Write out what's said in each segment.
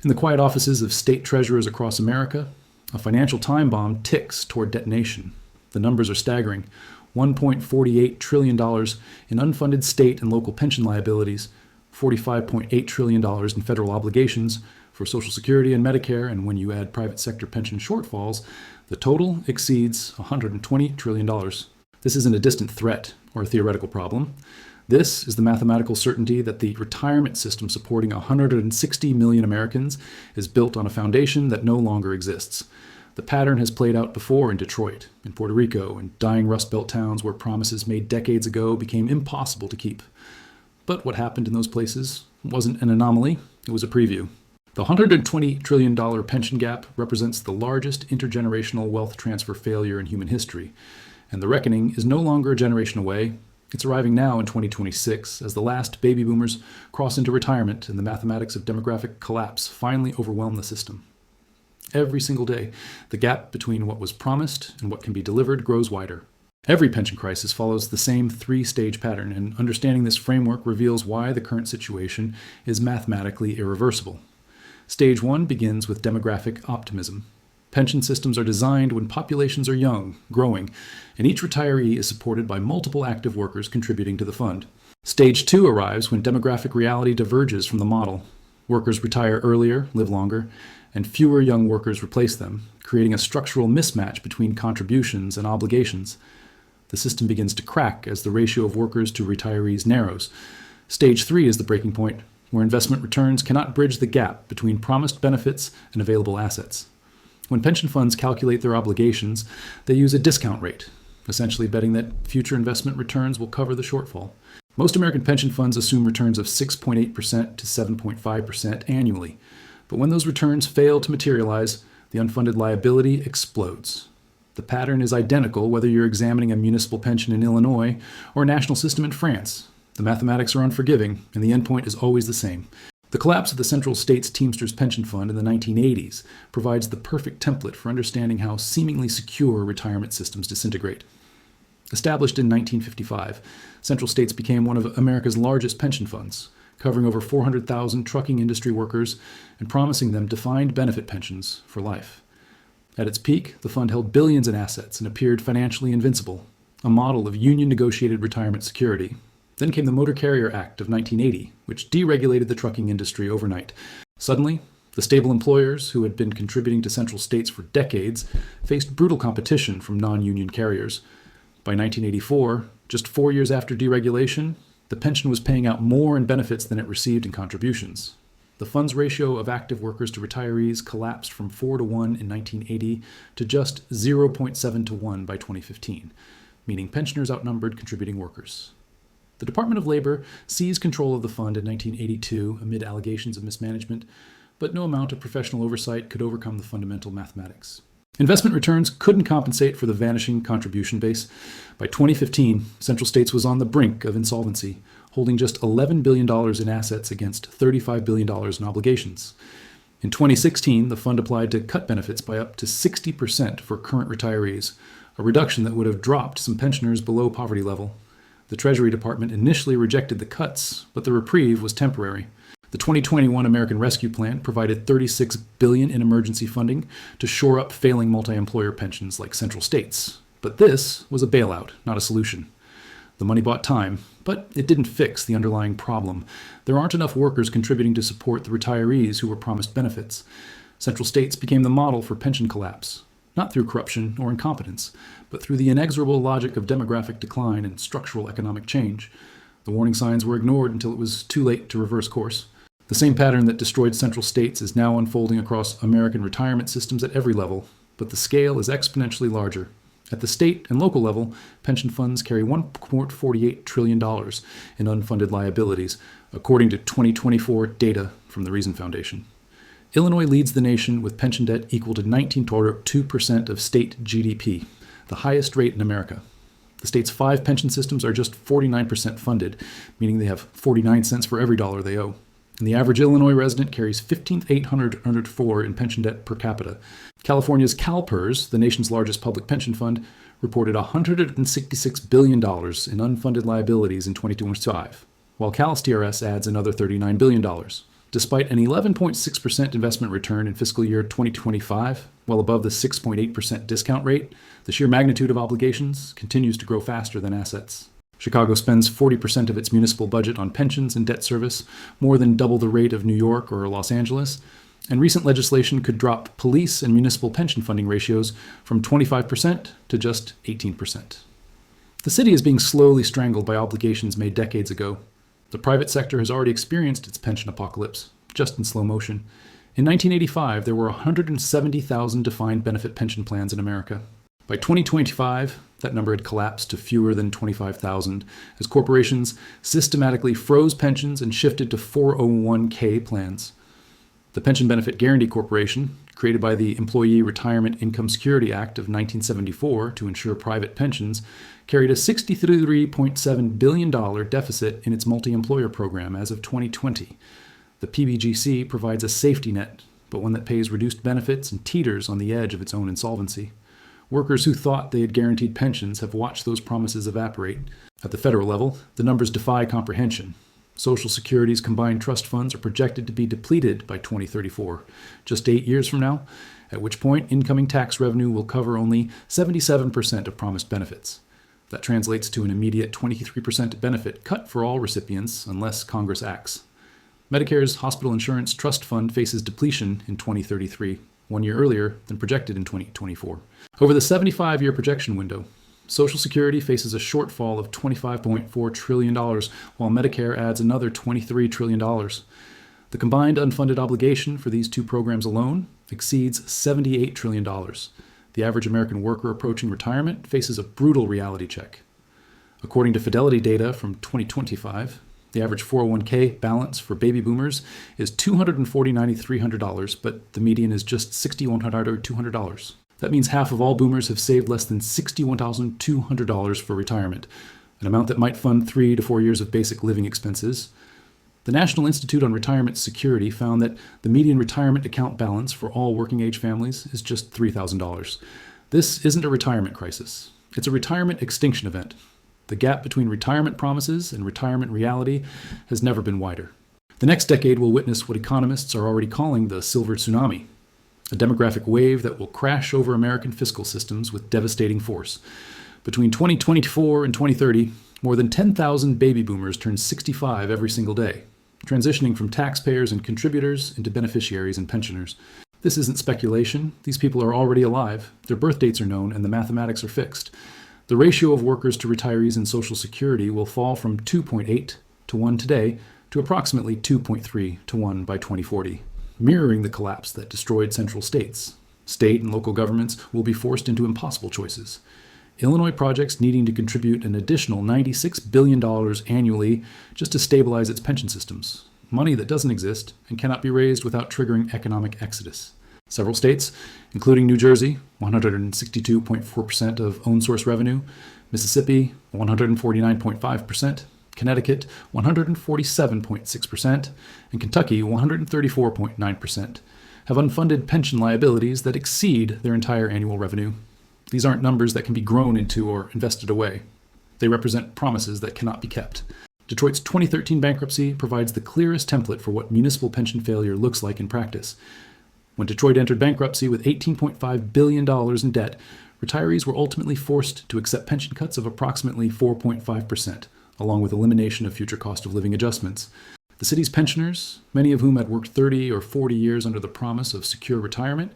In the quiet offices of state treasurers across America, a financial time bomb ticks toward detonation. The numbers are staggering. $1.48 trillion in unfunded state and local pension liabilities, $45.8 trillion in federal obligations for Social Security and Medicare, and when you add private sector pension shortfalls, the total exceeds $120 trillion. This isn't a distant threat or a theoretical problem. This is the mathematical certainty that the retirement system supporting 160 million Americans is built on a foundation that no longer exists. The pattern has played out before in Detroit, in Puerto Rico, and dying Rust Belt towns where promises made decades ago became impossible to keep. But what happened in those places wasn't an anomaly, it was a preview. The $120 trillion pension gap represents the largest intergenerational wealth transfer failure in human history, and the reckoning is no longer a generation away. It's arriving now in 2026 as the last baby boomers cross into retirement and the mathematics of demographic collapse finally overwhelm the system. Every single day, the gap between what was promised and what can be delivered grows wider. Every pension crisis follows the same three-stage pattern, and understanding this framework reveals why the current situation is mathematically irreversible. Stage 1 begins with demographic optimism. Pension systems are designed when populations are young, growing, and each retiree is supported by multiple active workers contributing to the fund. Stage 2 arrives when demographic reality diverges from the model. Workers retire earlier, live longer, and fewer young workers replace them, creating a structural mismatch between contributions and obligations. The system begins to crack as the ratio of workers to retirees narrows. Stage 3 is the breaking point, where investment returns cannot bridge the gap between promised benefits and available assets. When pension funds calculate their obligations, they use a discount rate, essentially betting that future investment returns will cover the shortfall. Most American pension funds assume returns of 6.8% to 7.5% annually, but when those returns fail to materialize, the unfunded liability explodes. The pattern is identical whether you're examining a municipal pension in Illinois or a national system in France. The mathematics are unforgiving, and the endpoint is always the same. The collapse of the Central States Teamsters Pension Fund in the 1980s provides the perfect template for understanding how seemingly secure retirement systems disintegrate. Established in 1955, Central States became one of America's largest pension funds, covering over 400,000 trucking industry workers and promising them defined benefit pensions for life. At its peak, the fund held billions in assets and appeared financially invincible, a model of union-negotiated retirement security. Then came the Motor Carrier Act of 1980, which deregulated the trucking industry overnight. Suddenly, the stable employers who had been contributing to Central States for decades faced brutal competition from non-union carriers. By 1984, just 4 years after deregulation, the pension was paying out more in benefits than it received in contributions. The fund's ratio of active workers to retirees collapsed from 4 to 1 in 1980 to just 0.7 to 1 by 2015, meaning pensioners outnumbered contributing workers. The Department of Labor seized control of the fund in 1982 amid allegations of mismanagement, but no amount of professional oversight could overcome the fundamental mathematics. Investment returns couldn't compensate for the vanishing contribution base. By 2015, Central States was on the brink of insolvency, holding just $11 billion in assets against $35 billion in obligations. In 2016, the fund applied to cut benefits by up to 60% for current retirees, a reduction that would have dropped some pensioners below poverty level. The Treasury Department initially rejected the cuts, but the reprieve was temporary. The 2021 American Rescue Plan provided $36 billion in emergency funding to shore up failing multi-employer pensions like Central States. But this was a bailout, not a solution. The money bought time, but it didn't fix the underlying problem. There aren't enough workers contributing to support the retirees who were promised benefits. Central States became the model for pension collapse, not through corruption or incompetence, but through the inexorable logic of demographic decline and structural economic change. The warning signs were ignored until it was too late to reverse course. The same pattern that destroyed Central States is now unfolding across American retirement systems at every level, but the scale is exponentially larger. At the state and local level, pension funds carry $1.48 trillion in unfunded liabilities, according to 2024 data from the Reason Foundation. Illinois leads the nation with pension debt equal to 19.2% of state GDP, the highest rate in America. The state's 5 pension systems are just 49% funded, meaning they have 49 cents for every dollar they owe. And the average Illinois resident carries $15,804 in pension debt per capita. California's CalPERS, the nation's largest public pension fund, reported $166 billion in unfunded liabilities in 2025, while CalSTRS adds another $39 billion. Despite an 11.6% investment return in fiscal year 2025, well above the 6.8% discount rate, the sheer magnitude of obligations continues to grow faster than assets. Chicago spends 40% of its municipal budget on pensions and debt service, more than double the rate of New York or Los Angeles, and recent legislation could drop police and municipal pension funding ratios from 25% to just 18%. The city is being slowly strangled by obligations made decades ago. The private sector has already experienced its pension apocalypse, just in slow motion. In 1985, there were 170,000 defined benefit pension plans in America. By 2025, that number had collapsed to fewer than 25,000 as corporations systematically froze pensions and shifted to 401k plans. The Pension Benefit Guaranty Corporation, created by the Employee Retirement Income Security Act of 1974 to ensure private pensions, carried a $63.7 billion deficit in its multi-employer program as of 2020. The PBGC provides a safety net, but one that pays reduced benefits and teeters on the edge of its own insolvency. Workers who thought they had guaranteed pensions have watched those promises evaporate. At the federal level, the numbers defy comprehension. Social Security's combined trust funds are projected to be depleted by 2034, just 8 years from now, at which point incoming tax revenue will cover only 77% of promised benefits. That translates to an immediate 23% benefit cut for all recipients unless Congress acts. Medicare's Hospital Insurance Trust Fund faces depletion in 2033, 1 year earlier than projected in 2024. Over the 75-year projection window, Social Security faces a shortfall of $25.4 trillion, while Medicare adds another $23 trillion. The combined unfunded obligation for these two programs alone exceeds $78 trillion. The average American worker approaching retirement faces a brutal reality check. According to Fidelity data from 2025, the average 401k balance for baby boomers is $249,300, but the median is just $6,100 or $200. That means half of all boomers have saved less than $61,200 for retirement, an amount that might fund 3 to 4 years of basic living expenses. The National Institute on Retirement Security found that the median retirement account balance for all working-age families is just $3,000. This isn't a retirement crisis. It's a retirement extinction event. The gap between retirement promises and retirement reality has never been wider. The next decade will witness what economists are already calling the silver tsunami, a demographic wave that will crash over American fiscal systems with devastating force. Between 2024 and 2030, more than 10,000 baby boomers turn 65 every single day, transitioning from taxpayers and contributors into beneficiaries and pensioners. This isn't speculation. These people are already alive. Their birth dates are known and the mathematics are fixed. The ratio of workers to retirees in Social Security will fall from 2.8 to 1 today to approximately 2.3 to 1 by 2040. Mirroring the collapse that destroyed central states. State and local governments will be forced into impossible choices. Illinois projects needing to contribute an additional $96 billion annually just to stabilize its pension systems, money that doesn't exist and cannot be raised without triggering economic exodus. Several states, including New Jersey, 162.4% of own source revenue, Mississippi, 149.5%, Connecticut, 147.6%, and Kentucky, 134.9%, have unfunded pension liabilities that exceed their entire annual revenue. These aren't numbers that can be grown into or invested away. They represent promises that cannot be kept. Detroit's 2013 bankruptcy provides the clearest template for what municipal pension failure looks like in practice. When Detroit entered bankruptcy with $18.5 billion in debt, retirees were ultimately forced to accept pension cuts of approximately 4.5%, along with elimination of future cost of living adjustments. The city's pensioners, many of whom had worked 30 or 40 years under the promise of secure retirement,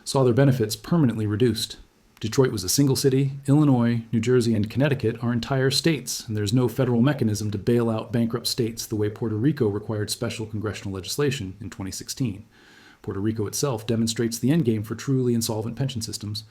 saw their benefits permanently reduced. Detroit was a single city. Illinois, New Jersey, and Connecticut are entire states, and there's no federal mechanism to bail out bankrupt states the way Puerto Rico required special congressional legislation in 2016. Puerto Rico itself demonstrates the endgame for truly insolvent pension systems.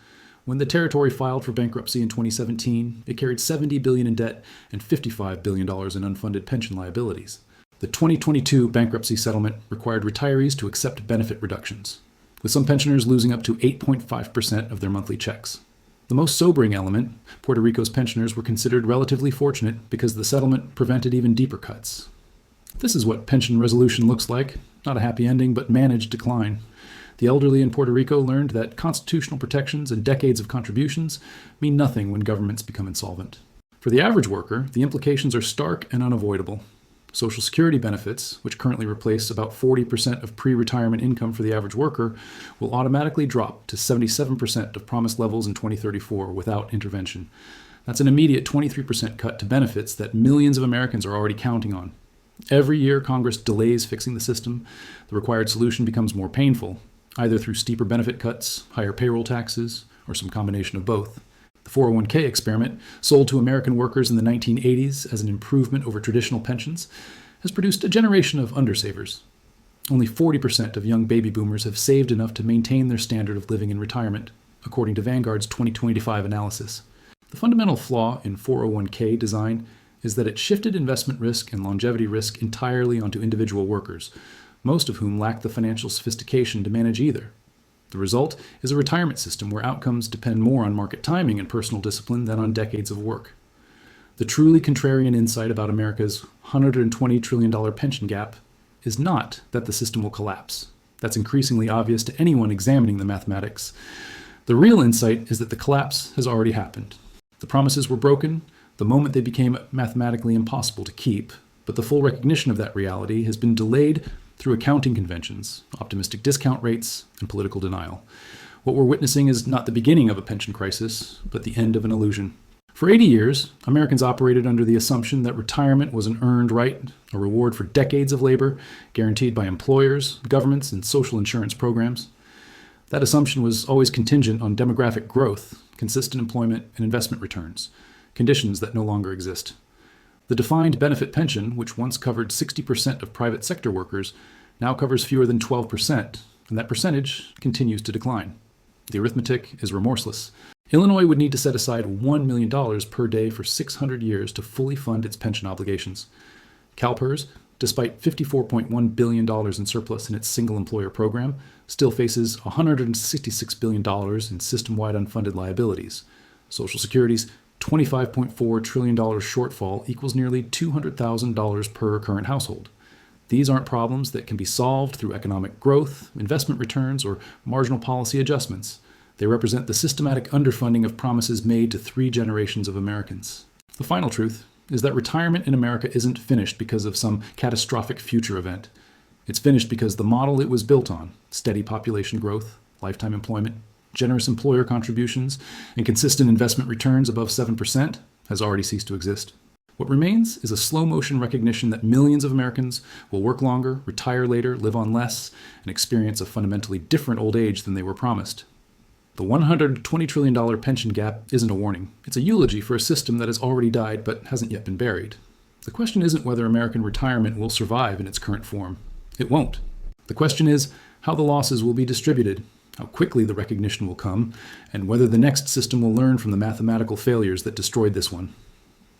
When the territory filed for bankruptcy in 2017, it carried $70 billion in debt and $55 billion in unfunded pension liabilities. The 2022 bankruptcy settlement required retirees to accept benefit reductions, with some pensioners losing up to 8.5% of their monthly checks. The most sobering element, Puerto Rico's pensioners were considered relatively fortunate because the settlement prevented even deeper cuts. This is what pension resolution looks like, not a happy ending, but managed decline. The elderly in Puerto Rico learned that constitutional protections and decades of contributions mean nothing when governments become insolvent. For the average worker, the implications are stark and unavoidable. Social Security benefits, which currently replace about 40% of pre-retirement income for the average worker, will automatically drop to 77% of promised levels in 2034 without intervention. That's an immediate 23% cut to benefits that millions of Americans are already counting on. Every year Congress delays fixing the system, the required solution becomes more painful, either through steeper benefit cuts, higher payroll taxes, or some combination of both. The 401k experiment, sold to American workers in the 1980s as an improvement over traditional pensions, has produced a generation of undersavers. Only 40% of young baby boomers have saved enough to maintain their standard of living in retirement, according to Vanguard's 2025 analysis. The fundamental flaw in 401k design is that it shifted investment risk and longevity risk entirely onto individual workers, most of whom lack the financial sophistication to manage either. The result is a retirement system where outcomes depend more on market timing and personal discipline than on decades of work. The truly contrarian insight about America's $120 trillion pension gap is not that the system will collapse. That's increasingly obvious to anyone examining the mathematics. The real insight is that the collapse has already happened. The promises were broken the moment they became mathematically impossible to keep, but the full recognition of that reality has been delayed through accounting conventions, optimistic discount rates, and political denial. What we're witnessing is not the beginning of a pension crisis, but the end of an illusion. For 80 years, Americans operated under the assumption that retirement was an earned right, a reward for decades of labor, guaranteed by employers, governments, and social insurance programs. That assumption was always contingent on demographic growth, consistent employment, and investment returns, conditions that no longer exist. The defined benefit pension, which once covered 60% of private sector workers, now covers fewer than 12%, and that percentage continues to decline. The arithmetic is remorseless. Illinois would need to set aside $1 million per day for 600 years to fully fund its pension obligations. CalPERS, despite $54.1 billion in surplus in its single-employer program, still faces $166 billion in system-wide unfunded liabilities. Social Security's $25.4 trillion shortfall equals nearly $200,000 per current household. These aren't problems that can be solved through economic growth, investment returns, or marginal policy adjustments. They represent the systematic underfunding of promises made to 3 generations of Americans. The final truth is that retirement in America isn't finished because of some catastrophic future event. It's finished because the model it was built on, steady population growth, lifetime employment, generous employer contributions, and consistent investment returns above 7%, has already ceased to exist. What remains is a slow-motion recognition that millions of Americans will work longer, retire later, live on less, and experience a fundamentally different old age than they were promised. The $120 trillion pension gap isn't a warning. It's a eulogy for a system that has already died but hasn't yet been buried. The question isn't whether American retirement will survive in its current form. It won't. The question is how the losses will be distributed, how quickly the recognition will come, and whether the next system will learn from the mathematical failures that destroyed this one.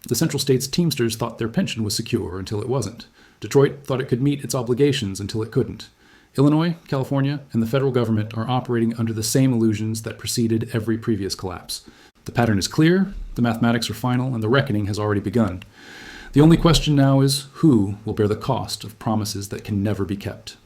The Central States Teamsters thought their pension was secure until it wasn't. Detroit thought it could meet its obligations until it couldn't. Illinois, California, and the federal government are operating under the same illusions that preceded every previous collapse. The pattern is clear, the mathematics are final, and the reckoning has already begun. The only question now is who will bear the cost of promises that can never be kept.